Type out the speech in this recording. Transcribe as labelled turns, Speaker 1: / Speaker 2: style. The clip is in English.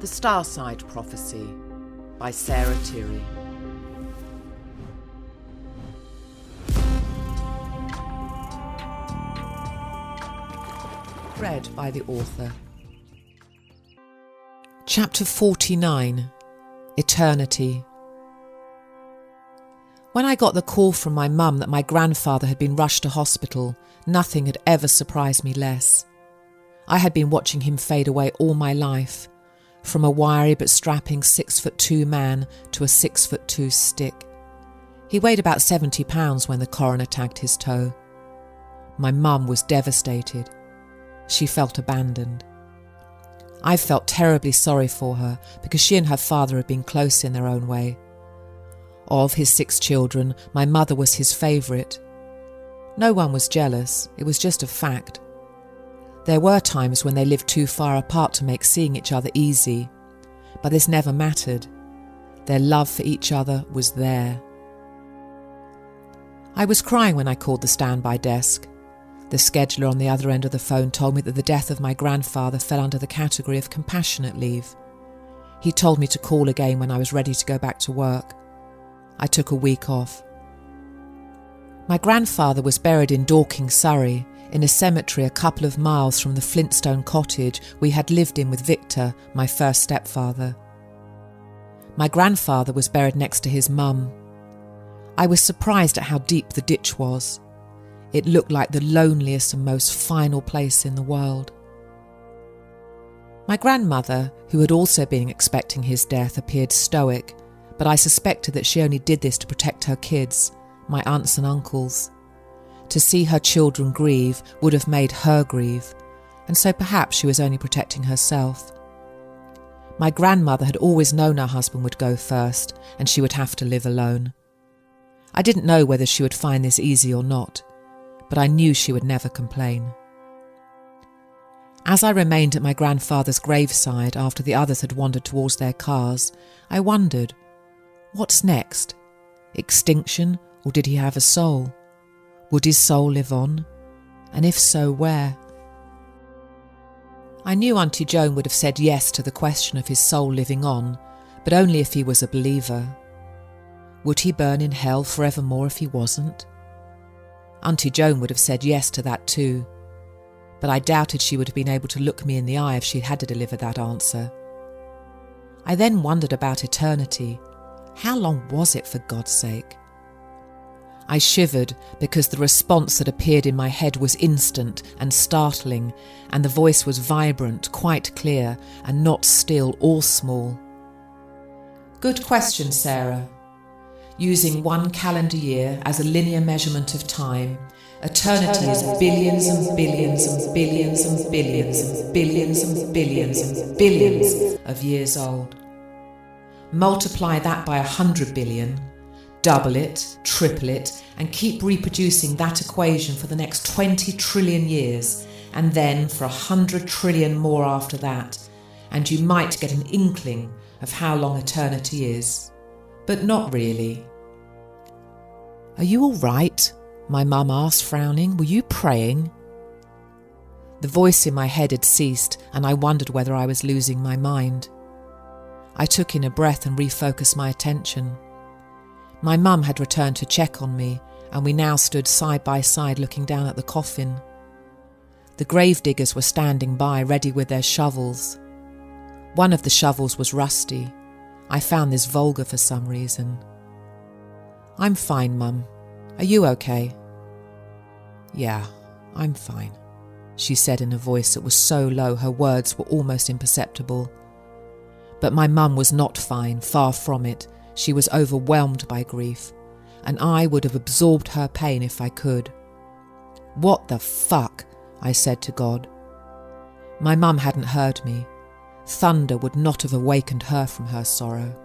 Speaker 1: The Starside Prophecy by Sarah Tirri. Read by the author. Chapter 49. Eternity. When I got the call from my mum that my grandfather had been rushed to hospital, nothing had ever surprised me less. I had been watching him fade away all my life, from a wiry but strapping 6'2" man to a 6'2" stick. He weighed about 70 pounds when the coroner tagged his toe. My mum was devastated. She felt abandoned. I felt terribly sorry for her because she and her father had been close in their own way. Of his 6 children, my mother was his favourite. No one was jealous, it was just a fact. There were times when they lived too far apart to make seeing each other easy, but this never mattered. Their love for each other was there. I was crying when I called the standby desk. The scheduler on the other end of the phone told me that the death of my grandfather fell under the category of compassionate leave. He told me to call again when I was ready to go back to work. I took a week off. My grandfather was buried in Dorking, Surrey, in a cemetery a couple of miles from the Flintstone cottage we had lived in with Victor, my first stepfather. My grandfather was buried next to his mum. I was surprised at how deep the ditch was. It looked like the loneliest and most final place in the world. My grandmother, who had also been expecting his death, appeared stoic, but I suspected that she only did this to protect her kids, my aunts and uncles. To see her children grieve would have made her grieve, and so perhaps she was only protecting herself. My grandmother had always known her husband would go first, and she would have to live alone. I didn't know whether she would find this easy or not, but I knew she would never complain. As I remained at my grandfather's graveside after the others had wandered towards their cars, I wondered, what's next? Extinction, or did he have a soul? Would his soul live on? And if so, where? I knew Auntie Joan would have said yes to the question of his soul living on, but only if he was a believer. Would he burn in hell forevermore if he wasn't? Auntie Joan would have said yes to that too, but I doubted she would have been able to look me in the eye if she had to deliver that answer. I then wondered about eternity. How long was it, for God's sake? I shivered because the response that appeared in my head was instant and startling, and the voice was vibrant, quite clear, and not still or small. Good question, Sarah. Using 1 calendar year as a linear measurement of time, eternity is billions and billions and billions and billions and billions and billions and billions of years old. Multiply that by 100 billion, double it, triple it, and keep reproducing that equation for the next 20 trillion years, and then for 100 trillion more after that, and you might get an inkling of how long eternity is. But not really. Are you all right? My mum asked, frowning. Were you praying? The voice in my head had ceased, and I wondered whether I was losing my mind. I took in a breath and refocused my attention. My mum had returned to check on me, and we now stood side by side looking down at the coffin. The gravediggers were standing by, ready with their shovels. One of the shovels was rusty. I found this vulgar for some reason. I'm fine, Mum. Are you okay? Yeah, I'm fine, she said in a voice that was so low her words were almost imperceptible. But my mum was not fine, far from it. She was overwhelmed by grief, and I would have absorbed her pain if I could. What the fuck? I said to God. My mum hadn't heard me. Thunder would not have awakened her from her sorrow.